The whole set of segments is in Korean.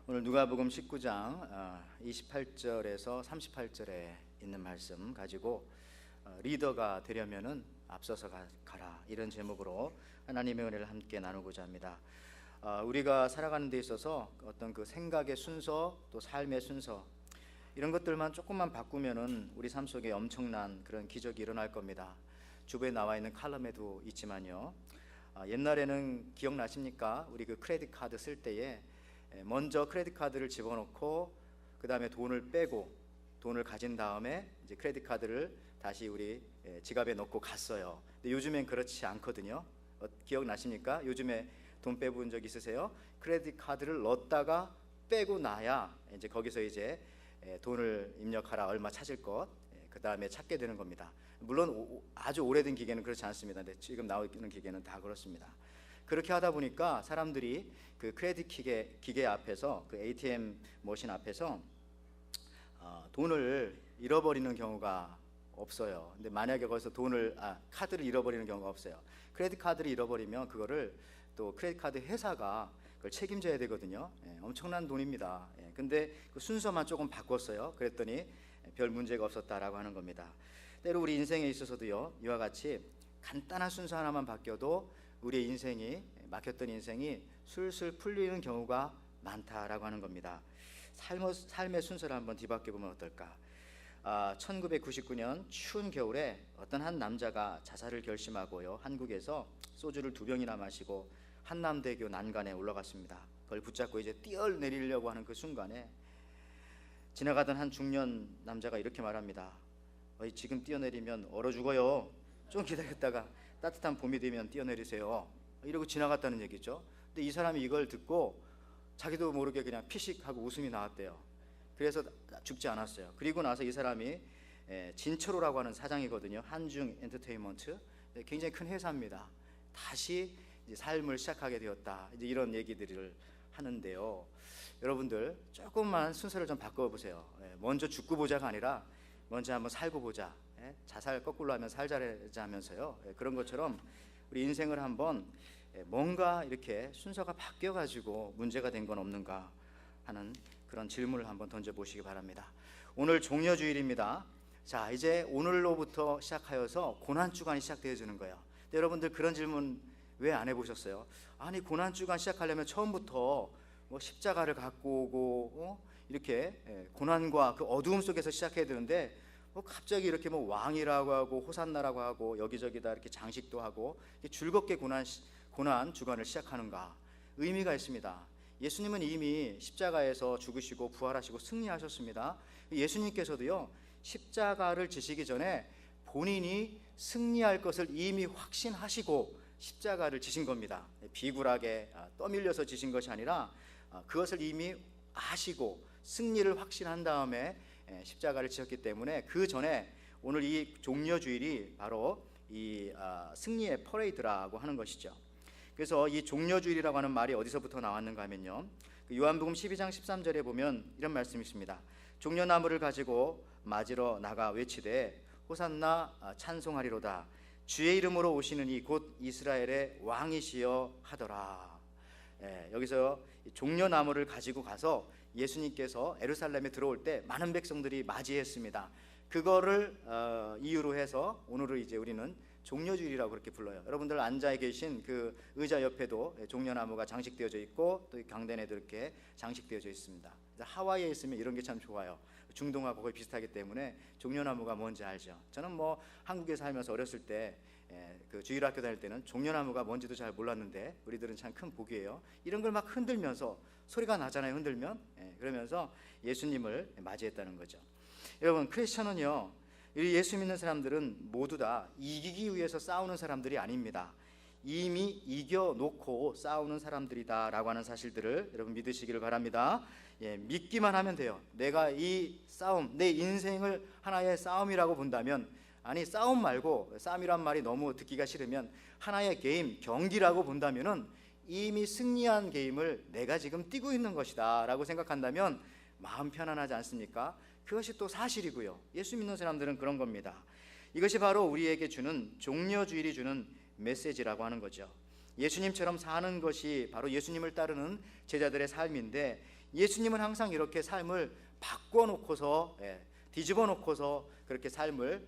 오늘 누가복음 19장 28절에서 38절에 있는 말씀 가지고 리더가 되려면은 앞서서 가라, 이런 제목으로 하나님의 은혜를 함께 나누고자 합니다. 우리가 살아가는 데 있어서 어떤 그 생각의 순서, 또 삶의 순서, 이런 것들만 조금만 바꾸면은 우리 삶 속에 엄청난 그런 기적이 일어날 겁니다. 주부에 나와 있는 칼럼에도 있지만요, 옛날에는 기억나십니까? 우리 그 크레딧 카드 쓸 때에 먼저 크레딧 카드를 집어넣고 그 다음에 돈을 빼고 돈을 가진 다음에 이제 크레딧 카드를 다시 우리 지갑에 넣고 갔어요. 근데 요즘엔 그렇지 않거든요. 기억나십니까? 요즘에 돈 빼본 적 있으세요? 크레딧 카드를 넣었다가 빼고 나야 이제 거기서 이제 돈을 입력하라, 얼마 찾을 것, 그 다음에 찾게 되는 겁니다. 물론 아주 오래된 기계는 그렇지 않습니다. 근데 지금 나오는 기계는 다 그렇습니다. 그렇게 하다 보니까 사람들이 그 크레딧 기계 앞에서, 그 ATM 머신 앞에서 돈을 잃어버리는 경우가 없어요. 근데 만약에 거기서 카드를 잃어버리는 경우가 없어요. 크레딧 카드를 잃어버리면 그거를 또 크레딧 카드 회사가 그걸 책임져야 되거든요. 엄청난 돈입니다. 근데 그 순서만 조금 바꿨어요. 그랬더니 별 문제가 없었다라고 하는 겁니다. 때로 우리 인생에 있어서도요, 이와 같이 간단한 순서 하나만 바뀌어도 우리의 인생이, 막혔던 인생이 술술 풀리는 경우가 많다라고 하는 겁니다. 삶의 순서를 한번 뒤바뀌어 보면 어떨까? 1999년 추운 겨울에 어떤 한 남자가 자살을 결심하고요, 한국에서 소주를 2병이나 마시고 한남대교 난간에 올라갔습니다. 그걸 붙잡고 이제 뛰어내리려고 하는 그 순간에 지나가던 한 중년 남자가 이렇게 말합니다. 지금 뛰어내리면 얼어 죽어요. 좀 기다렸다가 따뜻한 봄이 되면 뛰어내리세요. 이러고 지나갔다는 얘기죠. 근데 이 사람이 이걸 듣고 자기도 모르게 그냥 피식하고 웃음이 나왔대요. 그래서 죽지 않았어요. 그리고 나서 이 사람이 진철호라고 하는 사장이거든요. 한중 엔터테인먼트, 굉장히 큰 회사입니다. 다시 이제 삶을 시작하게 되었다, 이제 이런 얘기들을 하는데요. 여러분들 조금만 순서를 좀 바꿔보세요. 먼저 죽고 보자가 아니라 먼저 한번 살고 보자. 자살 거꾸로 하면 살자자 하면서요, 그런 것처럼 우리 인생을 한번 뭔가 이렇게 순서가 바뀌어가지고 문제가 된 건 없는가 하는 그런 질문을 한번 던져보시기 바랍니다. 오늘 종려주일입니다. 자, 이제 오늘로부터 시작하여서 고난주간이 시작되어지는 거예요. 근데 여러분들 그런 질문 왜 안 해보셨어요? 아니, 고난주간 시작하려면 처음부터 뭐 십자가를 갖고 오고 이렇게 고난과 그 어두움 속에서 시작해야 되는데 갑자기 이렇게 왕이라고 하고 호산나라고 하고 여기저기다 이렇게 장식도 하고 즐겁게 고난 주간을 시작하는가? 의미가 있습니다. 예수님은 이미 십자가에서 죽으시고 부활하시고 승리하셨습니다. 예수님께서도요, 십자가를 지시기 전에 본인이 승리할 것을 이미 확신하시고 십자가를 지신 겁니다. 비굴하게 떠밀려서 지신 것이 아니라 그것을 이미 아시고 승리를 확신한 다음에 십자가를 지셨기 때문에 그 전에 오늘 이 종려주일이 바로 이 승리의 퍼레이드라고 하는 것이죠. 그래서 이 종려주일이라고 하는 말이 어디서부터 나왔는가 하면요, 요한복음 12장 13절에 보면 이런 말씀이 있습니다. 종려나무를 가지고 맞으러 나가 외치되 호산나 찬송하리로다. 주의 이름으로 오시는 이 곧 이스라엘의 왕이시여 하더라. 여기서 종려나무를 가지고 가서 예수님께서 예루살렘에 들어올 때 많은 백성들이 맞이했습니다. 그거를 이유로 해서 오늘을 이제 우리는 종려주일이라고 그렇게 불러요. 여러분들 앉아 계신 그 의자 옆에도 종려나무가 장식되어져 있고 또 강단에도 이렇게 장식되어져 있습니다. 하와이에 있으면 이런 게 참 좋아요. 중동하고 거의 비슷하기 때문에 종려나무가 뭔지 알죠. 저는 한국에 살면서 어렸을 때 그 주일학교 다닐 때는 종려나무가 뭔지도 잘 몰랐는데 우리들은 참 큰 복이에요. 이런 걸 막 흔들면서 소리가 나잖아요. 흔들면. 그러면서 예수님을 맞이했다는 거죠. 여러분, 크리스천은요, 예수 믿는 사람들은 모두 다 이기기 위해서 싸우는 사람들이 아닙니다. 이미 이겨놓고 싸우는 사람들이다 라고 하는 사실들을 여러분 믿으시기를 바랍니다. 믿기만 하면 돼요. 내가 이 싸움, 내 인생을 하나의 싸움이라고 본다면, 아니 싸움 말고, 싸움이란 말이 너무 듣기가 싫으면 하나의 게임, 경기라고 본다면은 이미 승리한 게임을 내가 지금 뛰고 있는 것이다 라고 생각한다면 마음 편안하지 않습니까? 그것이 또 사실이고요. 예수 믿는 사람들은 그런 겁니다. 이것이 바로 우리에게 주는 종려주일이 주는 메시지라고 하는 거죠. 예수님처럼 사는 것이 바로 예수님을 따르는 제자들의 삶인데, 예수님은 항상 이렇게 삶을 바꿔놓고서 뒤집어 놓고서 그렇게 삶을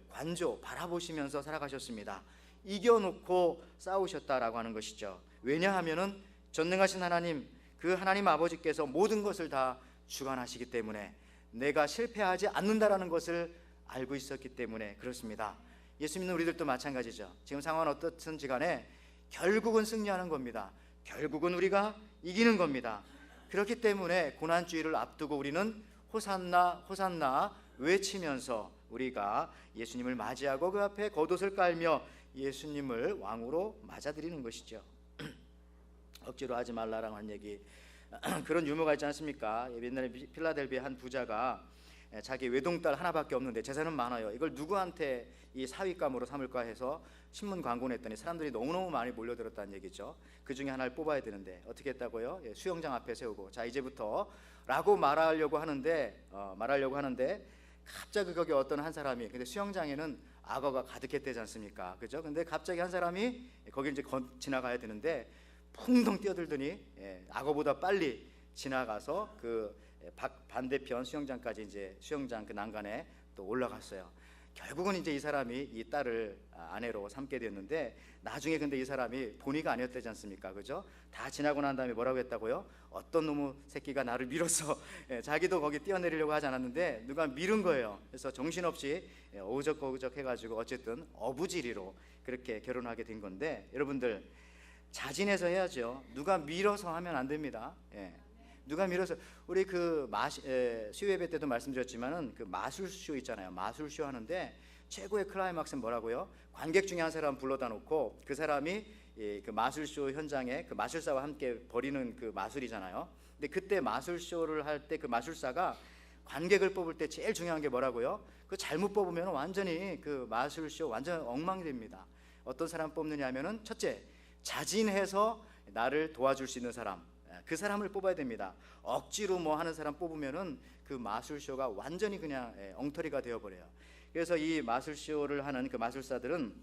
바라보시면서 살아가셨습니다. 이겨놓고 싸우셨다라고 하는 것이죠. 왜냐하면은 전능하신 하나님, 그 하나님 아버지께서 모든 것을 다 주관하시기 때문에 내가 실패하지 않는다라는 것을 알고 있었기 때문에 그렇습니다. 예수 믿는 우리들도 마찬가지죠. 지금 상황은 어떻든지 간에 결국은 승리하는 겁니다. 결국은 우리가 이기는 겁니다. 그렇기 때문에 고난주의를 앞두고 우리는 호산나 호산나 외치면서 우리가 예수님을 맞이하고 그 앞에 겉옷을 깔며 예수님을 왕으로 맞아들이는 것이죠. 억지로 하지 말라라고 한 얘기, 그런 유머가 있지 않습니까? 옛날에 필라델피아 한 부자가 자기 외동딸 하나밖에 없는데 재산은 많아요. 이걸 누구한테 이 사윗감으로 삼을까 해서 신문 광고 냈더니 사람들이 너무너무 많이 몰려들었다는 얘기죠. 그 중에 하나를 뽑아야 되는데 어떻게 했다고요? 수영장 앞에 세우고 자 이제부터 라고 말하려고 하는데 갑자기 거기 어떤 한 사람이, 근데 수영장에는 악어가 가득했대지 않습니까? 그죠? 근데 갑자기 한 사람이 거기 이제 지나가야 되는데 풍덩 뛰어들더니 악어보다 빨리 지나가서 그 반대편 수영장까지 이제 수영장 그 난간에 또 올라갔어요. 결국은 이제 이 사람이 이 딸을 아내로 삼게 됐는데 나중에 근데 이 사람이 본의가 아니었다지 않습니까? 그죠? 다 지나고 난 다음에 뭐라고 했다고요? 어떤 놈의 새끼가 나를 밀어서 자기도 거기 뛰어내리려고 하지 않았는데 누가 밀은 거예요. 그래서 정신없이 어우적어우적 해가지고 어쨌든 어부지리로 그렇게 결혼하게 된 건데, 여러분들 자진해서 해야죠. 누가 밀어서 하면 안 됩니다. 누가 밀어서, 우리 그 수요예배 때도 말씀드렸지만은 그 마술쇼 있잖아요. 마술쇼 하는데 최고의 클라이막스는 뭐라고요? 관객 중에 한 사람 불러다 놓고 그 사람이 그 마술쇼 현장에 그 마술사와 함께 벌이는 그 마술이잖아요. 근데 그때 마술쇼를 할 때 그 마술사가 관객을 뽑을 때 제일 중요한 게 뭐라고요? 그 잘못 뽑으면 완전히 그 마술쇼 완전 엉망이 됩니다. 어떤 사람 뽑느냐 하면은 첫째, 자진해서 나를 도와줄 수 있는 사람, 그 사람을 뽑아야 됩니다. 억지로 뭐 하는 사람 뽑으면은 그 마술쇼가 완전히 그냥 엉터리가 되어버려요. 그래서 이 마술쇼를 하는 그 마술사들은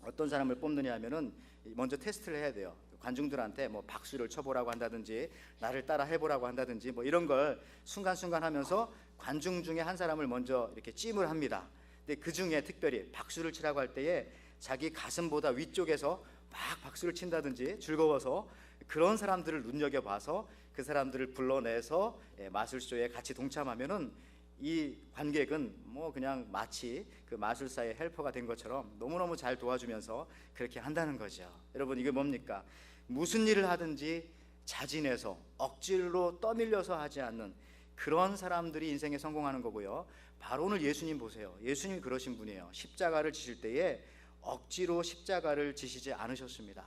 어떤 사람을 뽑느냐 하면은 먼저 테스트를 해야 돼요. 관중들한테 뭐 박수를 쳐보라고 한다든지 나를 따라 해보라고 한다든지 뭐 이런 걸 순간순간 하면서 관중 중에 한 사람을 먼저 이렇게 찜을 합니다. 근데 그 중에 특별히 박수를 치라고 할 때에 자기 가슴보다 위쪽에서 막 박수를 친다든지 즐거워서 그런 사람들을 눈여겨봐서 그 사람들을 불러내서 마술쇼에 같이 동참하면은 이 관객은 뭐 그냥 마치 그 마술사의 헬퍼가 된 것처럼 너무너무 잘 도와주면서 그렇게 한다는 거죠. 여러분, 이게 뭡니까? 무슨 일을 하든지 자진해서 억지로 떠밀려서 하지 않는 그런 사람들이 인생에 성공하는 거고요. 바로 오늘 예수님 보세요. 예수님이 그러신 분이에요. 십자가를 지실 때에 억지로 십자가를 지시지 않으셨습니다.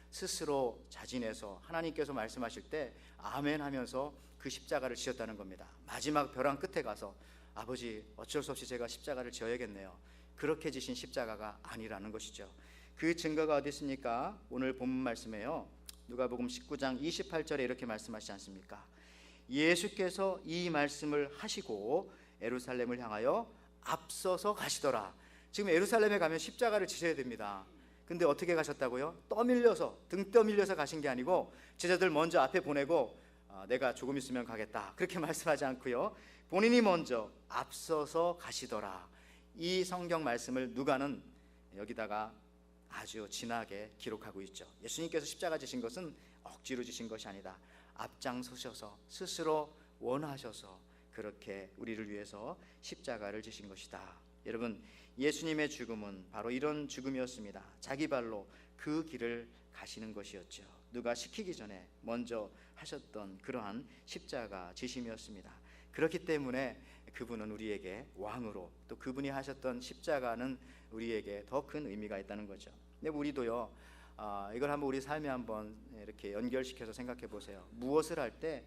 스스로 자진해서 하나님께서 말씀하실 때 아멘 하면서 그 십자가를 지었다는 겁니다. 마지막 벼랑 끝에 가서 아버지 어쩔 수 없이 제가 십자가를 지어야겠네요. 그렇게 지신 십자가가 아니라는 것이죠. 그 증거가 어디 있습니까? 오늘 본문 말씀에요. 누가복음 19장 28절에 이렇게 말씀하시지 않습니까? 예수께서 이 말씀을 하시고 예루살렘을 향하여 앞서서 가시더라. 지금 예루살렘에 가면 십자가를 지셔야 됩니다. 근데 어떻게 가셨다고요? 등 떠밀려서 가신 게 아니고 제자들 먼저 앞에 보내고 내가 조금 있으면 가겠다 그렇게 말씀하지 않고요, 본인이 먼저 앞서서 가시더라. 이 성경 말씀을 누가는 여기다가 아주 진하게 기록하고 있죠. 예수님께서 십자가 지신 것은 억지로 지신 것이 아니다. 앞장서셔서 스스로 원하셔서 그렇게 우리를 위해서 십자가를 지신 것이다. 여러분, 예수님의 죽음은 바로 이런 죽음이었습니다. 자기 발로 그 길을 가시는 것이었죠. 누가 시키기 전에 먼저 하셨던 그러한 십자가 지심이었습니다. 그렇기 때문에 그분은 우리에게 왕으로, 또 그분이 하셨던 십자가는 우리에게 더 큰 의미가 있다는 거죠. 근데 우리도요, 이걸 한번 우리 삶에 한번 이렇게 연결시켜서 생각해 보세요. 무엇을 할 때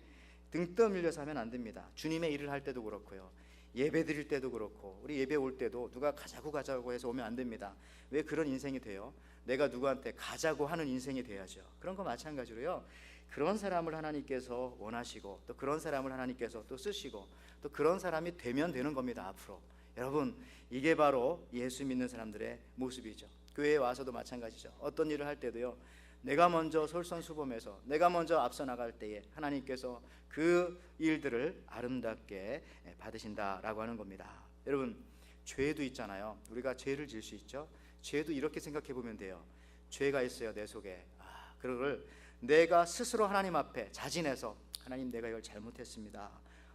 등 떠밀려서 하면 안 됩니다. 주님의 일을 할 때도 그렇고요, 예배 드릴 때도 그렇고, 우리 예배 올 때도 누가 가자고 해서 오면 안 됩니다. 왜 그런 인생이 돼요? 내가 누구한테 가자고 하는 인생이 돼야죠. 그런 거 마찬가지로요, 그런 사람을 하나님께서 원하시고 또 그런 사람을 하나님께서 또 쓰시고 또 그런 사람이 되면 되는 겁니다. 앞으로 여러분, 이게 바로 예수 믿는 사람들의 모습이죠. 교회에 와서도 마찬가지죠. 어떤 일을 할 때도요, 내가 먼저 솔선수범해서 내가 먼저 앞서 나갈 때에 하나님께서 그 일들을 아름답게 받으신다라고 하는 겁니다. 여러분, 죄도 있잖아요. 우리가 죄를 지을 수 있죠. 죄도 이렇게 생각해 보면 돼요. 죄가 있어요, 내 속에. 그걸 내가 스스로 하나님 앞에 자진해서 하나님, 내가 이걸 잘못했습니다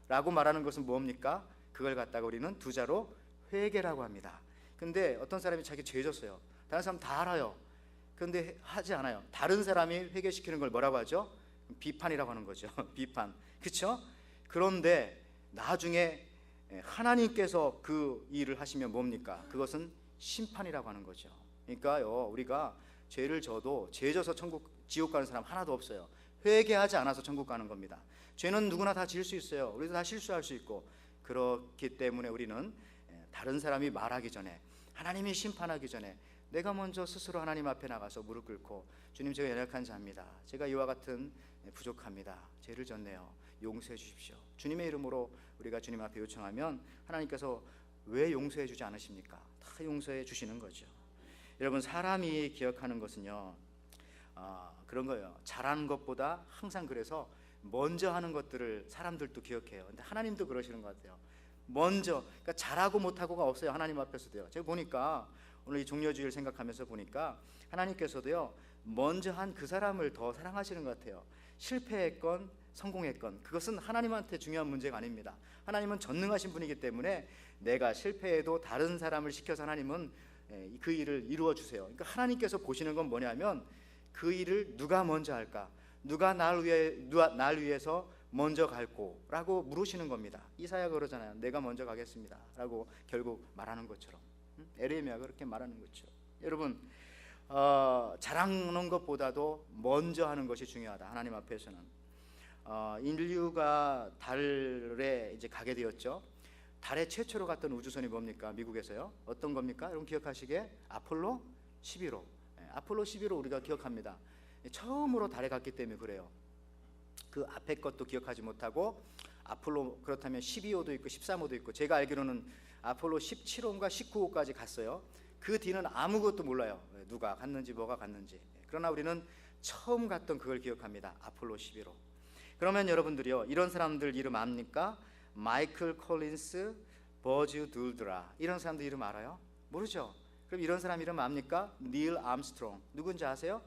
라고 말하는 것은 뭡니까? 그걸 갖다가 우리는 두 자로 회개라고 합니다. 근데 어떤 사람이 자기 죄 졌어요. 다른 사람 다 알아요. 그런데 하지 않아요. 다른 사람이 회개시키는 걸 뭐라고 하죠? 비판이라고 하는 거죠. 비판. 그렇죠? 그런데 나중에 하나님께서 그 일을 하시면 뭡니까? 그것은 심판이라고 하는 거죠. 그러니까요, 우리가 죄를 져도 죄 져서 지옥 가는 사람 하나도 없어요. 회개하지 않아서 천국 가는 겁니다. 죄는 누구나 다 지을 수 있어요. 우리도 다 실수할 수 있고, 그렇기 때문에 우리는 다른 사람이 말하기 전에, 하나님이 심판하기 전에 내가 먼저 스스로 하나님 앞에 나가서 무릎 꿇고, 주님, 제가 연약한 자입니다. 제가 이와 같은 부족합니다. 죄를 졌네요. 용서해 주십시오. 주님의 이름으로 우리가 주님 앞에 요청하면 하나님께서 왜 용서해 주지 않으십니까? 다 용서해 주시는 거죠. 여러분, 사람이 기억하는 것은요, 그런 거예요. 잘하는 것보다 항상, 그래서 먼저 하는 것들을 사람들도 기억해요. 근데 하나님도 그러시는 것 같아요. 먼저, 그러니까 잘하고 못하고가 없어요. 하나님 앞에서도요. 제가 보니까 오늘 이 종려주의를 생각하면서 보니까 하나님께서도요, 먼저 한 그 사람을 더 사랑하시는 것 같아요. 실패했건 성공했건 그것은 하나님한테 중요한 문제가 아닙니다. 하나님은 전능하신 분이기 때문에 내가 실패해도 다른 사람을 시켜서 하나님은 그 일을 이루어 주세요. 그러니까 하나님께서 보시는 건 뭐냐면, 그 일을 누가 먼저 할까? 누가 날 위해서 먼저 갈고? 라고 물으시는 겁니다. 이사야가 그러잖아요. 내가 먼저 가겠습니다 라고 결국 말하는 것처럼, 에레미야가 그렇게 말하는 거죠. 여러분, 잘하는 것보다도 먼저 하는 것이 중요하다. 하나님 앞에서는. 인류가 달에 이제 가게 되었죠. 달에 최초로 갔던 우주선이 뭡니까? 미국에서요. 어떤 겁니까? 여러분 기억하시게, 아폴로 11호. 아폴로 11호 우리가 기억합니다. 처음으로 달에 갔기 때문에 그래요. 그 앞에 것도 기억하지 못하고, 아폴로, 그렇다면 12호도 있고 13호도 있고, 제가 알기로는 아폴로 17호인가 19호까지 갔어요. 그 뒤는 아무것도 몰라요. 누가 갔는지 뭐가 갔는지. 그러나 우리는 처음 갔던 그걸 기억합니다. 아폴로 11호. 그러면 여러분들이요, 이런 사람들 이름 압니까? 마이클 콜린스, 버즈 둘드라, 이런 사람들 이름 알아요? 모르죠? 그럼 이런 사람 이름 압니까? 닐 암스트롱. 누군지 아세요?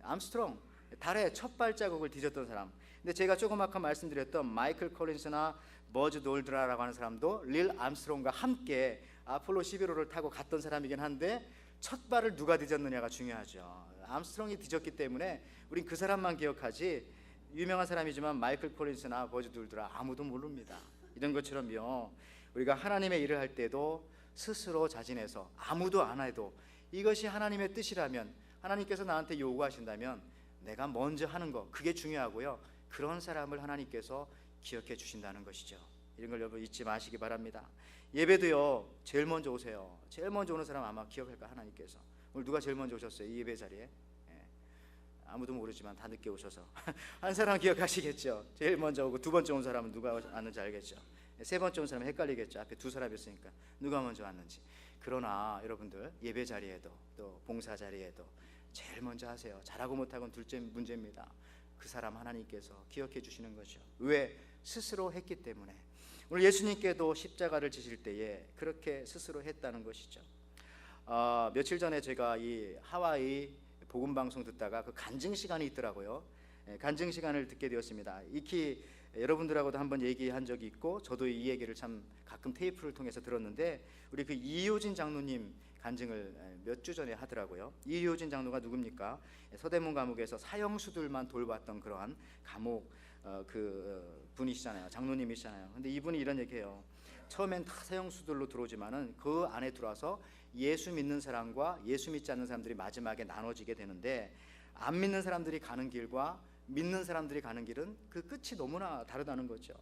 암스트롱, 달에 첫 발자국을 뒤졌던 사람. 근데 제가 조금 아까 말씀드렸던 마이클 콜린스나 버즈 둘드라라고 하는 사람도 닐 암스트롱과 함께 아폴로 11호를 타고 갔던 사람이긴 한데, 첫 발을 누가 뒤졌느냐가 중요하죠. 암스트롱이 뒤졌기 때문에 우린 그 사람만 기억하지, 유명한 사람이지만 마이클 콜린스나 버즈 둘드라 아무도 모릅니다. 이런 것처럼요, 우리가 하나님의 일을 할 때도 스스로 자진해서 아무도 안 해도 이것이 하나님의 뜻이라면, 하나님께서 나한테 요구하신다면 내가 먼저 하는 거, 그게 중요하고요. 그런 사람을 하나님께서 기억해 주신다는 것이죠. 이런 걸 여러분 잊지 마시기 바랍니다. 예배도요, 제일 먼저 오세요. 제일 먼저 오는 사람 아마 기억할 거야, 하나님께서. 오늘 누가 제일 먼저 오셨어요? 이 예배 자리에? 아무도 모르지만 다 늦게 오셔서 한 사람 기억하시겠죠. 제일 먼저 오고 두 번째 온 사람은 누가 왔는지 알겠죠. 세 번째 온 사람은 헷갈리겠죠. 앞에 두 사람이 있으니까 누가 먼저 왔는지. 그러나 여러분들, 예배 자리에도 또 봉사 자리에도 제일 먼저 하세요. 잘하고 못하고는 둘째 문제입니다. 그 사람 하나님께서 기억해 주시는 거죠. 왜? 스스로 했기 때문에. 오늘 예수님께도 십자가를 지실 때에 그렇게 스스로 했다는 것이죠. 며칠 전에 제가 이 하와이 복음 방송 듣다가 그 간증 시간이 있더라고요. 간증 시간을 듣게 되었습니다. 익히 여러분들하고도 한번 얘기한 적이 있고, 저도 이 얘기를 참 가끔 테이프를 통해서 들었는데, 우리 그 이효진 장로님 간증을 몇 주 전에 하더라고요. 이효진 장로가 누굽니까? 서대문 감옥에서 사형수들만 돌봤던 그러한 감옥 분이시잖아요. 장로님이시잖아요. 근데 이분이 이런 얘기해요. 처음엔 다 사형수들로 들어오지만은 그 안에 들어와서 예수 믿는 사람과 예수 믿지 않는 사람들이 마지막에 나눠지게 되는데, 안 믿는 사람들이 가는 길과 믿는 사람들이 가는 길은 그 끝이 너무나 다르다는 거죠.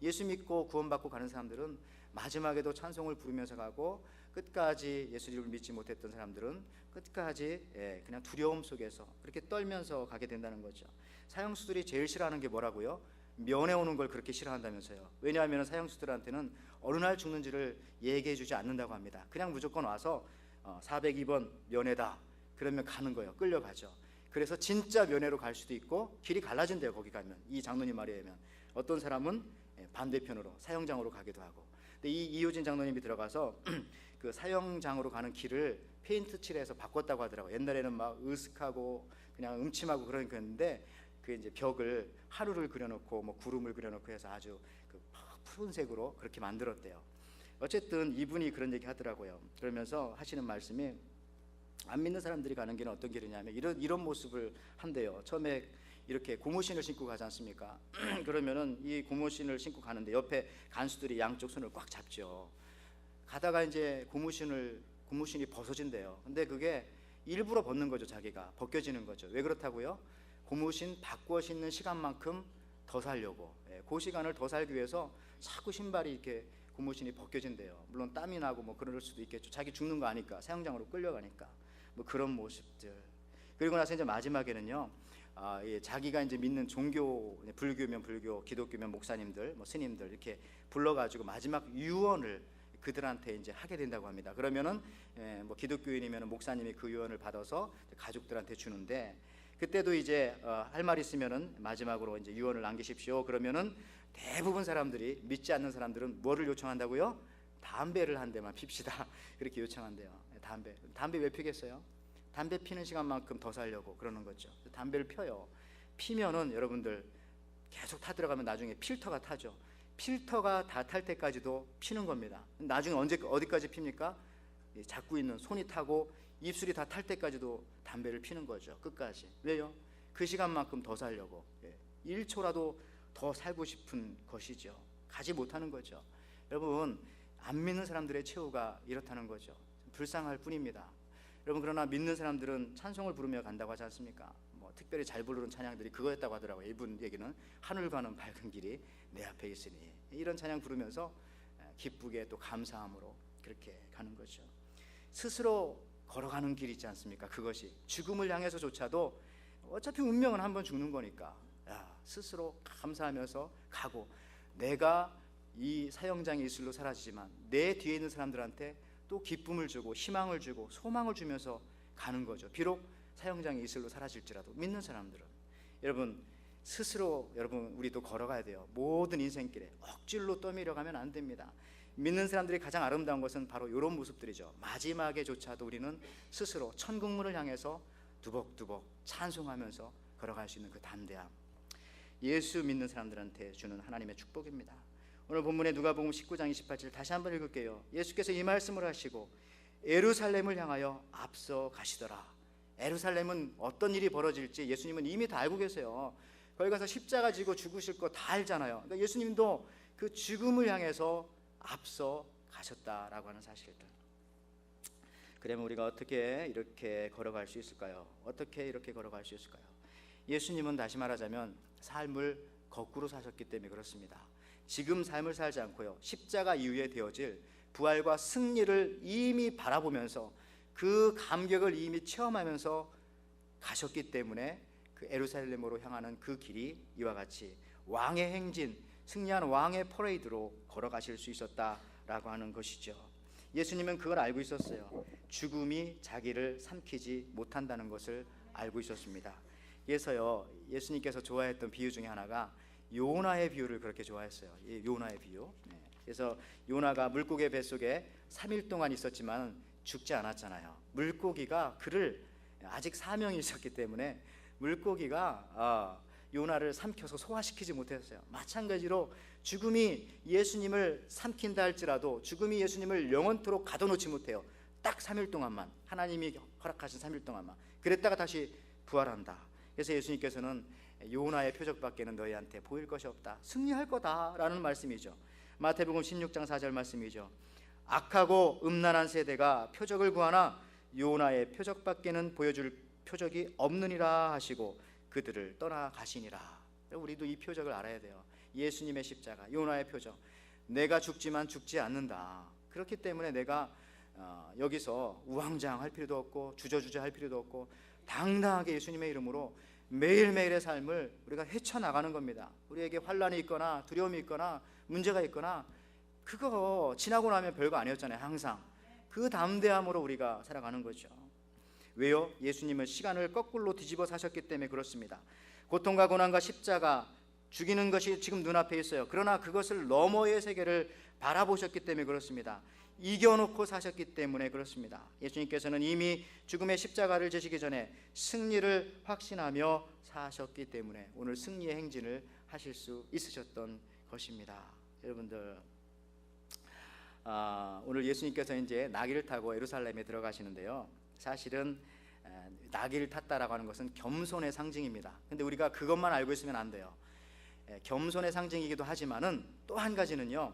예수 믿고 구원받고 가는 사람들은 마지막에도 찬송을 부르면서 가고, 끝까지 예수님을 믿지 못했던 사람들은 끝까지 그냥 두려움 속에서 그렇게 떨면서 가게 된다는 거죠. 사형수들이 제일 싫어하는 게 뭐라고요? 면회 오는 걸 그렇게 싫어한다면서요. 왜냐하면 사형수들한테는 어느 날 죽는지를 얘기해 주지 않는다고 합니다. 그냥 무조건 와서 402번 면회다 그러면 가는 거예요. 끌려가죠. 그래서 진짜 면회로 갈 수도 있고 길이 갈라진대요. 거기 가면, 이 장로님 말에 의하면 어떤 사람은 반대편으로 사형장으로 가기도 하고. 근데 이 이효진 장로님이 들어가서 그 사형장으로 가는 길을 페인트 칠해서 바꿨다고 하더라고요. 옛날에는 막 으슥하고 그냥 음침하고 그런 거였는데 그 이제 벽을 하루를 그려놓고 뭐 구름을 그려놓고 해서 아주 그 푸른색으로 그렇게 만들었대요. 어쨌든 이분이 그런 얘기 하더라고요. 그러면서 하시는 말씀이, 안 믿는 사람들이 가는 길은 어떤 길이냐면 이런 모습을 한대요. 처음에 이렇게 고무신을 신고 가지 않습니까? 그러면은 이 고무신을 신고 가는데 옆에 간수들이 양쪽 손을 꽉 잡죠. 가다가 이제 고무신이 벗어진대요. 근데 그게 일부러 벗는 거죠. 자기가 벗겨지는 거죠. 왜 그렇다고요? 고무신 바꿔 신는 시간만큼 더 살려고, 그 시간을 더 살기 위해서 자꾸 신발이 이렇게 고무신이 벗겨진대요. 물론 땀이 나고 뭐 그럴 수도 있겠죠. 자기 죽는 거 아니까, 사형장으로 끌려가니까. 뭐 그런 모습들. 그리고 나서 이제 마지막에는요, 자기가 이제 믿는 종교, 불교면 불교, 기독교면 목사님들, 뭐 스님들 이렇게 불러가지고 마지막 유언을 그들한테 이제 하게 된다고 합니다. 그러면은 뭐 기독교인이면 목사님이 그 유언을 받아서 가족들한테 주는데, 그때도 이제 할 말 있으면은 마지막으로 이제 유언을 남기십시오. 그러면은 대부분 사람들이, 믿지 않는 사람들은 뭐를 요청한다고요? 담배를 한 대만 핍시다. 그렇게 요청한대요. 담배 왜 피겠어요? 담배 피는 시간만큼 더 살려고 그러는 거죠. 담배를 펴요. 피면은 여러분들 계속 타들어가면 나중에 필터가 타죠. 필터가 다 탈 때까지도 피는 겁니다. 나중에 어디까지 핍니까? 잡고 있는 손이 타고 입술이 다 탈 때까지도 담배를 피는 거죠. 끝까지. 왜요? 그 시간만큼 더 살려고. 1초라도 더 살고 싶은 것이죠. 가지 못하는 거죠. 여러분, 안 믿는 사람들의 최후가 이렇다는 거죠. 불쌍할 뿐입니다. 여러분, 그러나 믿는 사람들은 찬송을 부르며 간다고 하지 않습니까? 뭐 특별히 잘 부르는 찬양들이 그거였다고 하더라고요. 이분 얘기는 하늘 가는 밝은 길이 내 앞에 있으니, 이런 찬양 부르면서 기쁘게 또 감사함으로 그렇게 가는 거죠. 스스로 걸어가는 길 있지 않습니까? 그것이 죽음을 향해서조차도 어차피 운명은 한번 죽는 거니까 스스로 감사하면서 가고, 내가 이 사형장의 이슬로 사라지지만 내 뒤에 있는 사람들한테 또 기쁨을 주고 희망을 주고 소망을 주면서 가는 거죠. 비록 사형장의 이슬로 사라질지라도 믿는 사람들은. 여러분, 스스로 우리도 걸어가야 돼요. 모든 인생길에 억지로 떠밀어 가면 안 됩니다. 믿는 사람들이 가장 아름다운 것은 바로 이런 모습들이죠. 마지막에조차도 우리는 스스로 천국문을 향해서 두벅두벅 찬송하면서 걸어갈 수 있는 그 담대함, 예수 믿는 사람들한테 주는 하나님의 축복입니다. 오늘 본문의 누가복음 19장 28절 다시 한번 읽을게요. 예수께서 이 말씀을 하시고 예루살렘을 향하여 앞서 가시더라. 예루살렘은 어떤 일이 벌어질지 예수님은 이미 다 알고 계세요. 거기 가서 십자가 지고 죽으실 거 다 알잖아요. 그러니까 예수님도 그 죽음을 향해서 앞서 가셨다라고 하는 사실들. 그러면 우리가 어떻게 이렇게 걸어갈 수 있을까요? 어떻게 이렇게 걸어갈 수 있을까요? 예수님은 다시 말하자면 삶을 거꾸로 사셨기 때문에 그렇습니다. 지금 삶을 살지 않고요, 십자가 이후에 되어질 부활과 승리를 이미 바라보면서 그 감격을 이미 체험하면서 가셨기 때문에 그 예루살렘으로 향하는 그 길이 이와 같이 왕의 행진, 승리한 왕의 퍼레이드로 걸어가실 수 있었다라고 하는 것이죠. 예수님은 그걸 알고 있었어요. 죽음이 자기를 삼키지 못한다는 것을 알고 있었습니다. 그래서요, 예수님께서 좋아했던 비유 중에 하나가 요나의 비유를 그렇게 좋아했어요. 요나의 비유. 그래서 요나가 물고기의 뱃속에 3일 동안 있었지만 죽지 않았잖아요. 물고기가 그를, 아직 사명이 있었기 때문에 물고기가 요나를 삼켜서 소화시키지 못했어요. 마찬가지로 죽음이 예수님을 삼킨다 할지라도 죽음이 예수님을 영원토록 가둬놓지 못해요. 딱 3일 동안만, 하나님이 허락하신 3일 동안만. 그랬다가 다시 부활한다. 그래서 예수님께서는 요나의 표적밖에는 너희한테 보일 것이 없다, 승리할 거다라는 말씀이죠. 마태복음 16장 4절 말씀이죠. 악하고 음란한 세대가 표적을 구하나 요나의 표적밖에는 보여줄 표적이 없느니라 하시고 그들을 떠나가시니라. 우리도 이 표적을 알아야 돼요. 예수님의 십자가, 요나의 표적. 내가 죽지만 죽지 않는다. 그렇기 때문에 내가 여기서 우왕좌왕할 필요도 없고 주저주저 할 필요도 없고 당당하게 예수님의 이름으로 매일매일의 삶을 우리가 헤쳐나가는 겁니다. 우리에게 환난이 있거나 두려움이 있거나 문제가 있거나 그거 지나고 나면 별거 아니었잖아요. 항상 그 담대함으로 우리가 살아가는 거죠. 왜요? 예수님은 시간을 거꾸로 뒤집어 사셨기 때문에 그렇습니다. 고통과 고난과 십자가 죽이는 것이 지금 눈앞에 있어요. 그러나 그것을 너머의 세계를 바라보셨기 때문에 그렇습니다. 이겨놓고 사셨기 때문에 그렇습니다. 예수님께서는 이미 죽음의 십자가를 지시기 전에 승리를 확신하며 사셨기 때문에 오늘 승리의 행진을 하실 수 있으셨던 것입니다. 여러분들, 오늘 예수님께서 이제 나귀를 타고 예루살렘에 들어가시는데요. 사실은 나귀를 탔다라고 하는 것은 겸손의 상징입니다. 근데 우리가 그것만 알고 있으면 안 돼요. 겸손의 상징이기도 하지만은 또 한 가지는요,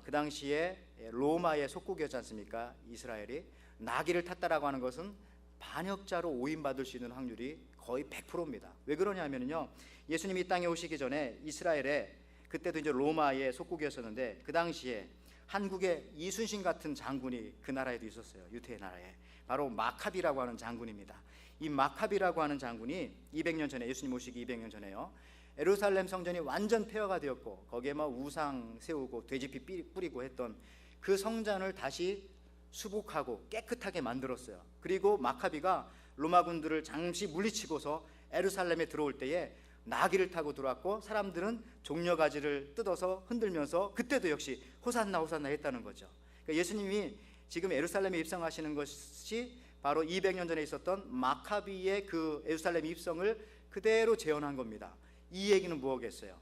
그 당시에 로마의 속국이었지 않습니까? 이스라엘이 나귀를 탔다라고 하는 것은 반역자로 오인받을 수 있는 확률이 거의 100%입니다. 왜 그러냐면요, 예수님이 이 땅에 오시기 전에 이스라엘에, 그때도 이제 로마의 속국이었었는데 그 당시에 한국의 이순신 같은 장군이 그 나라에도 있었어요. 유대의 나라에. 바로 마카비라고 하는 장군입니다. 이 마카비라고 하는 장군이 200년 전에, 예수님 오시기 200년 전에요, 예루살렘 성전이 완전 폐허가 되었고 거기에 막 우상 세우고 돼지피 뿌리고 했던 그 성전을 다시 수복하고 깨끗하게 만들었어요. 그리고 마카비가 로마군들을 잠시 물리치고서 예루살렘에 들어올 때에 나귀를 타고 들어왔고 사람들은 종려가지를 뜯어서 흔들면서 그때도 역시 호산나 호산나 했다는 거죠. 그러니까 예수님이 지금 예루살렘에 입성하시는 것이 바로 200년 전에 있었던 마카비의 그 예루살렘 입성을 그대로 재현한 겁니다. 이 얘기는 뭐겠어요?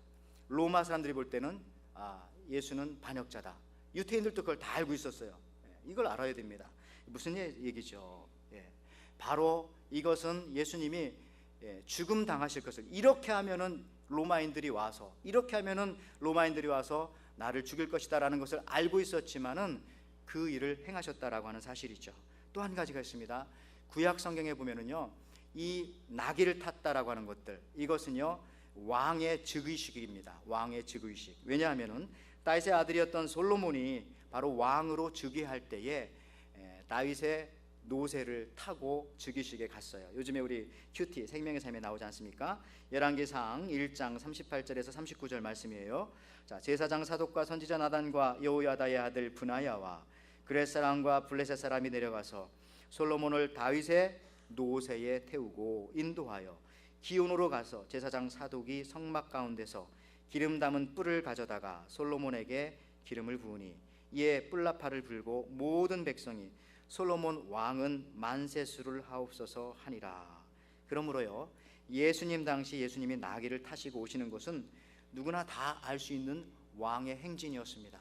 로마 사람들이 볼 때는 예수는 반역자다. 유태인들도 그걸 다 알고 있었어요. 이걸 알아야 됩니다. 무슨 얘기죠? 바로 이것은 예수님이 죽음 당하실 것을, 이렇게 하면은 로마인들이 와서 나를 죽일 것이다라는 것을 알고 있었지만은 그 일을 행하셨다라고 하는 사실이죠. 또 한 가지가 있습니다. 구약 성경에 보면은요, 이 나귀를 탔다라고 하는 것들, 이것은요 왕의 즉위식입니다. 왕의 즉위식. 왜냐하면은 다윗의 아들이었던 솔로몬이 바로 왕으로 즉위할 때에 다윗의 노새를 타고 즉위식에 갔어요. 요즘에 우리 큐티 생명의 삶에 나오지 않습니까? 열왕기상 1장 38절에서 39절 말씀이에요. 자, 제사장 사독과 선지자 나단과 여호야다의 아들 브나야와 그렛 사람과 블레셋 사람이 내려가서 솔로몬을 다윗의 노새에 태우고 인도하여 기온으로 가서 제사장 사독이 성막 가운데서 기름 담은 뿔을 가져다가 솔로몬에게 기름을 부으니 이에 뿔나팔을 불고 모든 백성이 솔로몬 왕은 만세수를 하옵소서 하니라. 그러므로요, 예수님 당시 예수님이 나귀를 타시고 오시는 것은 누구나 다 알 수 있는 왕의 행진이었습니다.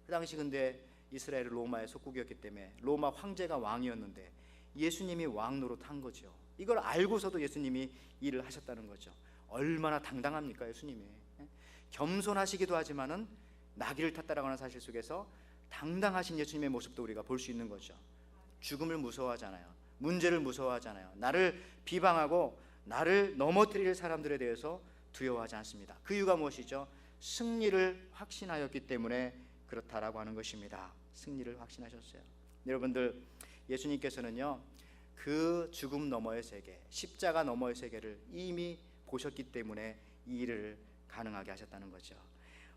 그 당시 근데 이스라엘은 로마의 속국이었기 때문에 로마 황제가 왕이었는데 예수님이 왕 노릇한 거죠. 이걸 알고서도 예수님이 일을 하셨다는 거죠. 얼마나 당당합니까, 예수님이. 겸손하시기도 하지만은 나귀를 탔다라고 하는 사실 속에서 당당하신 예수님의 모습도 우리가 볼 수 있는 거죠. 죽음을 무서워하잖아요. 문제를 무서워하잖아요. 나를 비방하고 나를 넘어뜨릴 사람들에 대해서 두려워하지 않습니다. 그 이유가 무엇이죠? 승리를 확신하였기 때문에 그렇다라고 하는 것입니다. 승리를 확신하셨어요. 여러분들, 예수님께서는요, 그 죽음 너머의 세계, 십자가 너머의 세계를 이미 보셨기 때문에 이 일을 가능하게 하셨다는 거죠.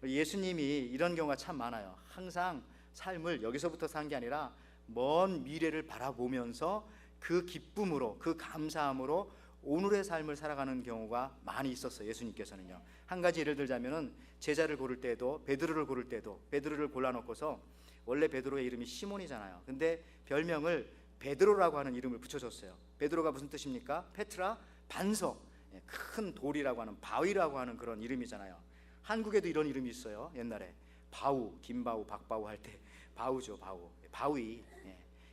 예수님이 이런 경우가 참 많아요. 항상 삶을 여기서부터 산 게 아니라 먼 미래를 바라보면서 그 기쁨으로, 그 감사함으로 오늘의 삶을 살아가는 경우가 많이 있었어요. 예수님께서는요. 한 가지 예를 들자면은 제자를 고를 때도, 베드로를 고를 때도 베드로를 골라놓고서, 원래 베드로의 이름이 시몬이잖아요. 근데 별명을 베드로라고 하는 이름을 붙여줬어요. 베드로가 무슨 뜻입니까? 페트라, 반석, 큰 돌이라고 하는, 바위라고 하는 그런 이름이잖아요. 한국에도 이런 이름이 있어요. 옛날에 바우, 김바우, 박바우 할 때 바우죠, 바우, 바위.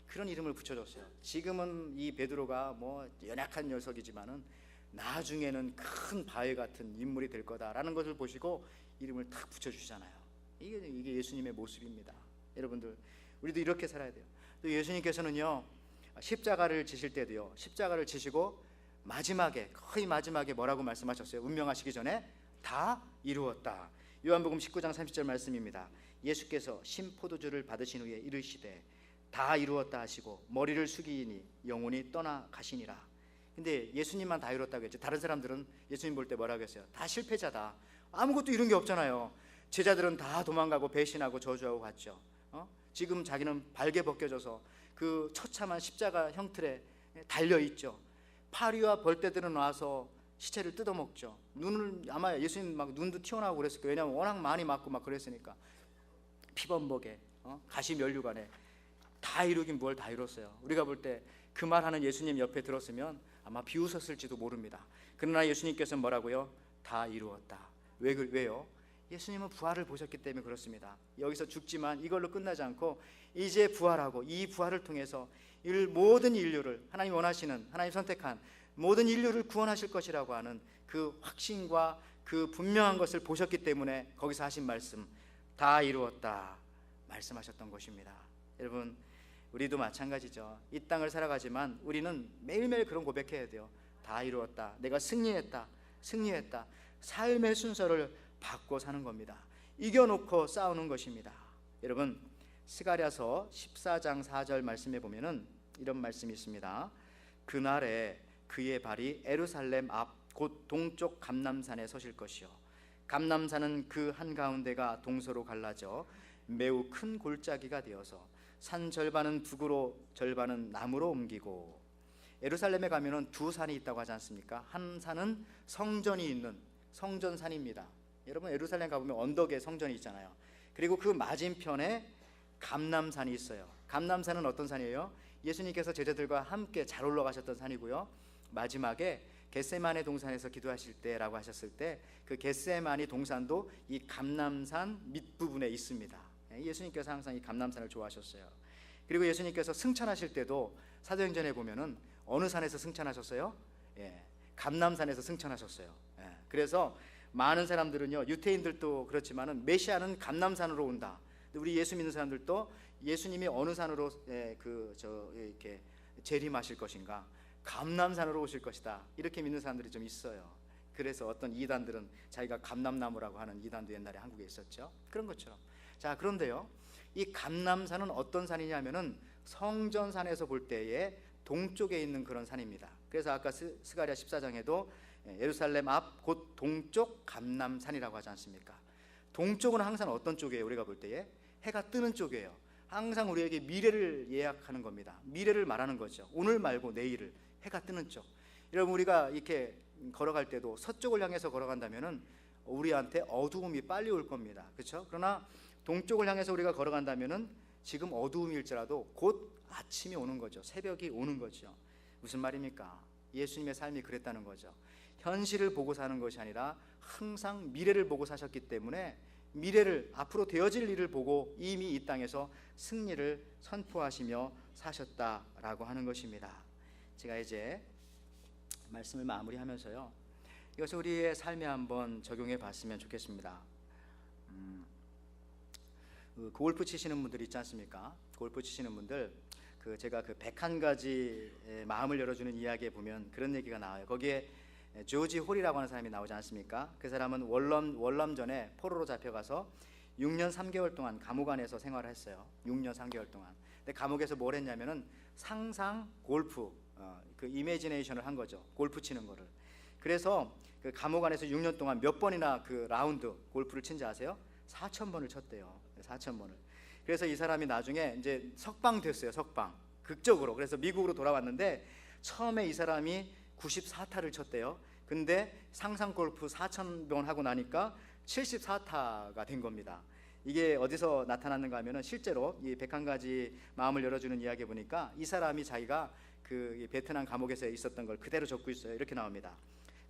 그런 이름을 붙여줬어요. 지금은 이 베드로가 뭐 연약한 녀석이지만은 나중에는 큰 바위 같은 인물이 될 거다라는 것을 보시고 이름을 딱 붙여주시잖아요. 이게 예수님의 모습입니다. 여러분들, 우리도 이렇게 살아야 돼요. 또 예수님께서는요, 십자가를 지실 때도요, 십자가를 지시고 마지막에, 거의 마지막에 뭐라고 말씀하셨어요? 운명하시기 전에 다 이루었다. 요한복음 19장 30절 말씀입니다. 예수께서 신포도주를 받으신 후에 이르시되 다 이루었다 하시고 머리를 숙이니 영혼이 떠나 가시니라. 근데 예수님만 다 이뤘다고 했죠. 다른 사람들은 예수님 볼 때 뭐라고 했어요? 다 실패자다. 아무것도 이룬 게 없잖아요. 제자들은 다 도망가고 배신하고 저주하고 갔죠. 지금 자기는 발개 벗겨져서 그 처참한 십자가 형틀에 달려 있죠. 파리와 벌떼들은 와서 시체를 뜯어먹죠. 눈을 아마 예수님 막 눈도 튀어나오고 그랬을 거예요. 왜냐하면 워낙 많이 맞고 막 그랬으니까. 피범벅에 가시 면류관에 다 이루긴 뭘 다 이뤘어요. 우리가 볼 때 그 말하는 예수님 옆에 들었으면 아마 비웃었을지도 모릅니다. 그러나 예수님께서 뭐라고요? 다 이루었다. 왜요? 예수님은 부활을 보셨기 때문에 그렇습니다. 여기서 죽지만 이걸로 끝나지 않고 이제 부활하고 이 부활을 통해서 모든 인류를 하나님 원하시는, 하나님 선택한 모든 인류를 구원하실 것이라고 하는 그 확신과 그 분명한 것을 보셨기 때문에 거기서 하신 말씀, 다 이루었다 말씀하셨던 것입니다. 여러분, 우리도 마찬가지죠. 이 땅을 살아가지만 우리는 매일매일 그런 고백해야 돼요. 다 이루었다. 내가 승리했다. 삶의 순서를 바꿔 사는 겁니다. 이겨놓고 싸우는 것입니다. 여러분, 스가랴서 14장 4절 말씀에 보면은 이런 말씀이 있습니다. 그날에 그의 발이 예루살렘 앞 곧 동쪽 감람산에 서실 것이요 감람산은 그 한가운데가 동서로 갈라져 매우 큰 골짜기가 되어서 산 절반은 북으로 절반은 남으로 옮기고. 예루살렘에 가면은 두 산이 있다고 하지 않습니까? 한 산은 성전이 있는 성전산입니다. 여러분, 예루살렘 가보면 언덕에 성전이 있잖아요. 그리고 그 맞은편에 감람산이 있어요. 감람산은 어떤 산이에요? 예수님께서 제자들과 함께 잘 올라가셨던 산이고요. 마지막에 겟세마네 동산에서 기도하실 때라고 하셨을 때 그 겟세마네 동산도 이 감람산 밑부분에 있습니다. 예수님께서 항상 이 감람산을 좋아하셨어요. 그리고 예수님께서 승천하실 때도 사도행전에 보면은 어느 산에서 승천하셨어요? 감람산에서 승천하셨어요. 그래서 많은 사람들은요, 유태인들도 그렇지만은 메시아는 감람산으로 온다. 우리 예수 믿는 사람들도 예수님이 어느 산으로 이렇게 재림하실 것인가? 감람산으로 오실 것이다. 이렇게 믿는 사람들이 좀 있어요. 그래서 어떤 이단들은 자기가 감람나무라고 하는 이단도 옛날에 한국에 있었죠. 그런 것처럼. 자, 그런데요, 이 감람산은 어떤 산이냐면은 성전산에서 볼 때에 동쪽에 있는 그런 산입니다. 그래서 아까 스가랴 14장에도 예루살렘 앞 곧 동쪽 감람산이라고 하지 않습니까? 동쪽은 항상 어떤 쪽이에요? 우리가 볼 때에 해가 뜨는 쪽이에요. 항상 우리에게 미래를 예약하는 겁니다. 미래를 말하는 거죠. 오늘 말고 내일을, 해가 뜨는 쪽. 여러분, 우리가 이렇게 걸어갈 때도 서쪽을 향해서 걸어간다면은 우리한테 어두움이 빨리 올 겁니다. 그렇죠? 그러나 동쪽을 향해서 우리가 걸어간다면은 지금 어두움일지라도 곧 아침이 오는 거죠. 새벽이 오는 거죠. 무슨 말입니까? 예수님의 삶이 그랬다는 거죠. 현실을 보고 사는 것이 아니라 항상 미래를 보고 사셨기 때문에 미래를, 앞으로 되어질 일을 보고 이미 이 땅에서 승리를 선포하시며 사셨다라고 하는 것입니다. 제가 이제 말씀을 마무리하면서요, 이것을 우리의 삶에 한번 적용해 봤으면 좋겠습니다. 골프 치시는 분들 있지 않습니까? 골프 치시는 분들, 제가 101가지 마음을 열어주는 이야기에 보면 그런 얘기가 나와요. 거기에 조지 홀이라고 하는 사람이 나오지 않습니까? 그 사람은 월남전에 포로로 잡혀가서 6년 3개월 동안 감옥 안에서 생활을 했어요. 6년 3개월 동안. 근데 감옥에서 뭘 했냐면은 상상 골프, 그 이미지네이션을 한 거죠. 골프 치는 거를. 그래서 그 감옥 안에서 6년 동안 몇 번이나 그 라운드 골프를 친지 아세요? 4,000번을 쳤대요. 4,000번을. 그래서 이 사람이 나중에 이제 석방 됐어요. 석방. 극적으로. 그래서 미국으로 돌아왔는데 처음에 이 사람이 94타를 쳤대요. 근데 상상 골프 4,000번 하고 나니까 74타가 된 겁니다. 이게 어디서 나타났는가 하면은 실제로 이 101가지 마음을 열어주는 이야기 보니까 이 사람이 자기가 그 베트남 감옥에서 있었던 걸 그대로 적고 있어요. 이렇게 나옵니다.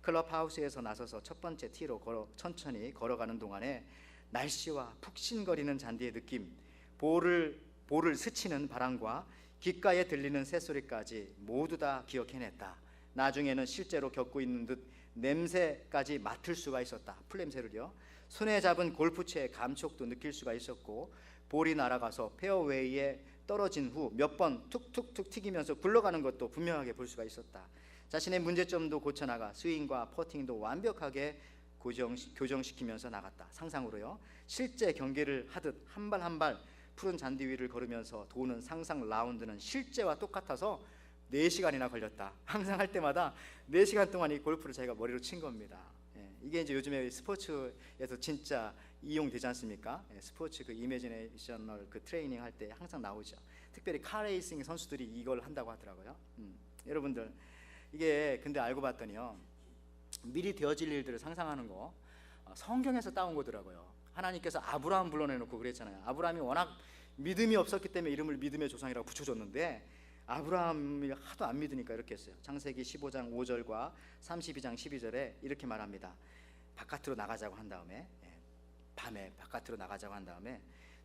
클럽하우스에서 나서서 첫 번째 티로 천천히 걸어가는 동안에 날씨와 푹신거리는 잔디의 느낌, 볼을 스치는 바람과 귓가에 들리는 새소리까지 모두 다 기억해냈다. 나중에는 실제로 겪고 있는 듯 냄새까지 맡을 수가 있었다. 풀냄새를요. 손에 잡은 골프채의 감촉도 느낄 수가 있었고, 볼이 날아가서 페어웨이에 떨어진 후 몇 번 툭툭툭 튀기면서 굴러가는 것도 분명하게 볼 수가 있었다. 자신의 문제점도 고쳐나가 스윙과 퍼팅도 완벽하게 교정시키면서 나갔다. 상상으로요. 실제 경기를 하듯 한 발 한 발 푸른 잔디 위를 걸으면서 도는 상상 라운드는 실제와 똑같아서 4시간이나 걸렸다. 항상 할 때마다 4시간 동안 이 골프를 자기가 머리로 친 겁니다. 이게 이제 요즘에 스포츠에서 진짜 이용되지 않습니까? 스포츠 그 이미지네이셔널 그 트레이닝 할 때 항상 나오죠. 특별히 카레이싱 선수들이 이걸 한다고 하더라고요. 여러분들 이게 근데 알고 봤더니요, 미리 되어질 일들을 상상하는 거 성경에서 따온 거더라고요. 하나님께서 아브라함 불러내놓고 그랬잖아요. 아브라함이 워낙 믿음이 없었기 때문에 이름을 믿음의 조상이라고 붙여줬는데, 아브라함이 하도 안 믿으니까 이렇게 했어요. 창세기 15장 5절과 32장 12절에 이렇게 말합니다. 바깥으로 나가자고 한 다음에, 밤에 바깥으로 나가자고 한 다음에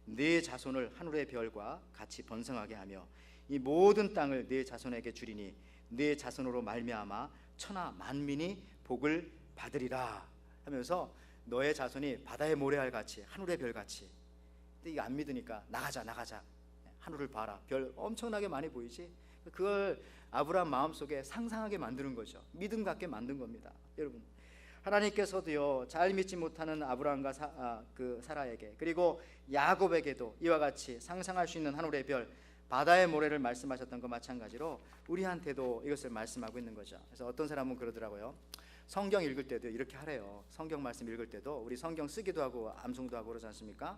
네 자손을 하늘의 별과 같이 번성하게 하며 이 모든 땅을 네 자손에게 주리니 네 자손으로 말미암아 천하 만민이 복을 받으리라 하면서 너의 자손이 바다의 모래알 같이 하늘의 별 같이. 근데 이거 안 믿으니까 나가자 하늘을 봐라, 별 엄청나게 많이 보이지. 그걸 아브라함 마음속에 상상하게 만드는 거죠. 믿음 갖게 만든 겁니다. 여러분, 하나님께서도요, 잘 믿지 못하는 아브라함과 사라에게, 그리고 야곱에게도 이와 같이 상상할 수 있는 하늘의 별, 바다의 모래를 말씀하셨던 것 마찬가지로 우리한테도 이것을 말씀하고 있는 거죠. 그래서 어떤 사람은 그러더라고요. 성경 읽을 때도 이렇게 하래요. 성경 말씀 읽을 때도 우리 성경 쓰기도 하고 암송도 하고 그러지 않습니까?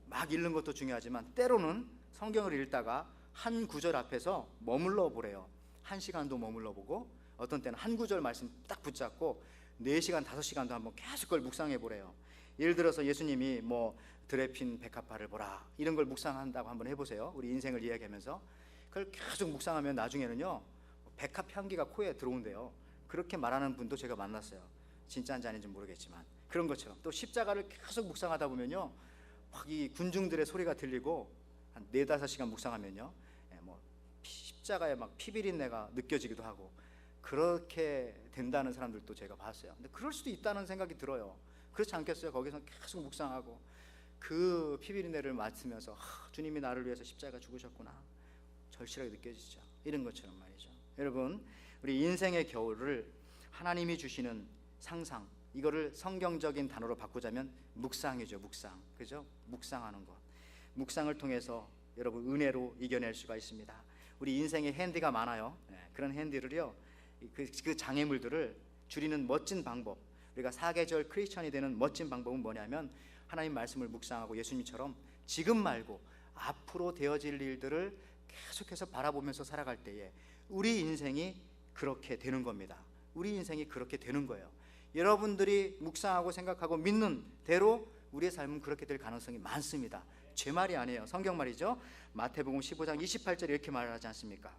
막 읽는 것도 중요하지만 때로는 성경을 읽다가 한 구절 앞에서 머물러 보래요. 1시간도 머물러 보고, 어떤 때는 한 구절 말씀 딱 붙잡고 4시간 5시간도 한번 계속 그걸 묵상해 보래요. 예를 들어서 예수님이 뭐 들에 핀 백합화를 보라, 이런 걸 묵상한다고 한번 해보세요. 우리 인생을 이야기하면서 그걸 계속 묵상하면 나중에는요, 백합 향기가 코에 들어온대요. 그렇게 말하는 분도 제가 만났어요. 진짜인지 아닌지 모르겠지만 그런 것처럼 또 십자가를 계속 묵상하다 보면요, 막 이 군중들의 소리가 들리고 한 4-5시간 묵상하면요, 뭐 십자가에 막 피비린내가 느껴지기도 하고 그렇게 된다는 사람들도 제가 봤어요. 근데 그럴 수도 있다는 생각이 들어요. 그렇지 않겠어요? 거기서 계속 묵상하고 그 피비린내를 맡으면서 주님이 나를 위해서 십자가 죽으셨구나, 절실하게 느껴지죠. 이런 것처럼 말이죠. 여러분, 우리 인생의 겨울을 하나님이 주시는 상상, 이거를 성경적인 단어로 바꾸자면 묵상이죠. 묵상, 그죠? 묵상하는 것, 묵상을 통해서 여러분 은혜로 이겨낼 수가 있습니다. 우리 인생에 핸디가 많아요. 그런 핸디를요, 그 장애물들을 줄이는 멋진 방법, 우리가 사계절 크리스천이 되는 멋진 방법은 뭐냐면 하나님 말씀을 묵상하고 예수님처럼 지금 말고 앞으로 되어질 일들을 계속해서 바라보면서 살아갈 때에 우리 인생이 그렇게 되는 겁니다. 우리 인생이 그렇게 되는 거예요. 여러분들이 묵상하고 생각하고 믿는 대로 우리의 삶은 그렇게 될 가능성이 많습니다. 제 말이 아니에요. 성경 말이죠. 마태복음 15장 28절에 이렇게 말하지 않습니까?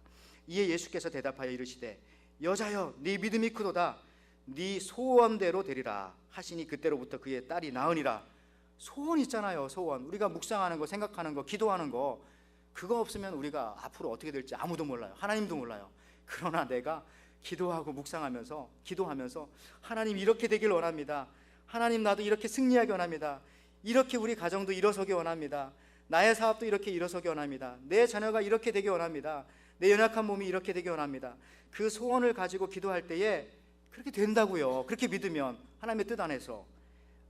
이에 예수께서 대답하여 이르시되 여자여 네 믿음이 크도다, 네 소원대로 되리라 하시니 그때로부터 그의 딸이 나으니라. 소원 있잖아요. 소원. 우리가 묵상하는 거, 생각하는 거, 기도하는 거, 그거 없으면 우리가 앞으로 어떻게 될지 아무도 몰라요. 하나님도 몰라요. 그러나 내가 기도하고 묵상하면서, 기도하면서 하나님 이렇게 되길 원합니다. 하나님 나도 이렇게 승리하기 원합니다. 이렇게 우리 가정도 일어서기 원합니다. 나의 사업도 이렇게 일어서기 원합니다. 내 자녀가 이렇게 되기 원합니다. 내 연약한 몸이 이렇게 되기 원합니다. 그 소원을 가지고 기도할 때에 그렇게 된다고요. 그렇게 믿으면 하나님의 뜻 안에서.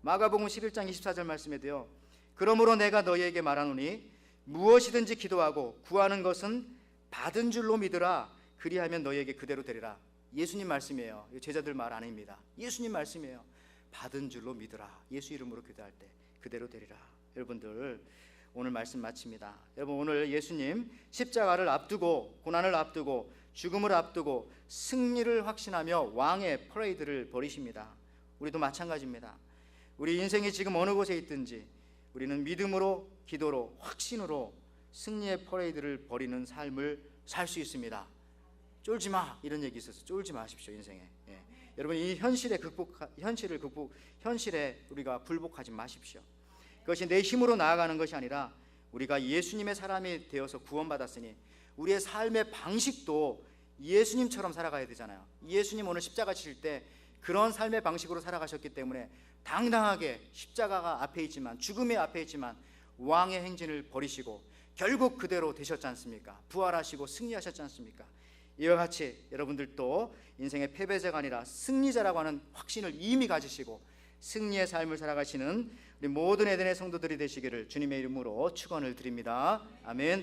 마가복음 11장 24절 말씀에도요, 그러므로 내가 너희에게 말하노니 무엇이든지 기도하고 구하는 것은 받은 줄로 믿으라. 그리하면 너희에게 그대로 되리라. 예수님 말씀이에요. 제자들 말 아닙니다. 예수님 말씀이에요. 받은 줄로 믿으라. 예수 이름으로 기도할 때 그대로 되리라. 여러분들, 오늘 말씀 마칩니다. 여러분, 오늘 예수님 십자가를 앞두고, 고난을 앞두고, 죽음을 앞두고 승리를 확신하며 왕의 퍼레이드를 벌이십니다. 우리도 마찬가지입니다. 우리 인생이 지금 어느 곳에 있든지 우리는 믿음으로, 기도로, 확신으로 승리의 퍼레이드를 벌이는 삶을 살 수 있습니다. 쫄지 마, 이런 얘기 있어서 쫄지 마십시오. 인생에. 여러분, 이 현실에 우리가 불복하지 마십시오. 그것이 내 힘으로 나아가는 것이 아니라 우리가 예수님의 사람이 되어서 구원받았으니 우리의 삶의 방식도 예수님처럼 살아가야 되잖아요. 예수님 오늘 십자가 지실 때 그런 삶의 방식으로 살아가셨기 때문에 당당하게 십자가가 앞에 있지만, 죽음이 앞에 있지만 왕의 행진을 벌이시고 결국 그대로 되셨지 않습니까? 부활하시고 승리하셨지 않습니까? 이와 같이 여러분들도 인생의 패배자가 아니라 승리자라고 하는 확신을 이미 가지시고 승리의 삶을 살아가시는 우리 모든 에덴의 성도들이 되시기를 주님의 이름으로 축원을 드립니다. 아멘.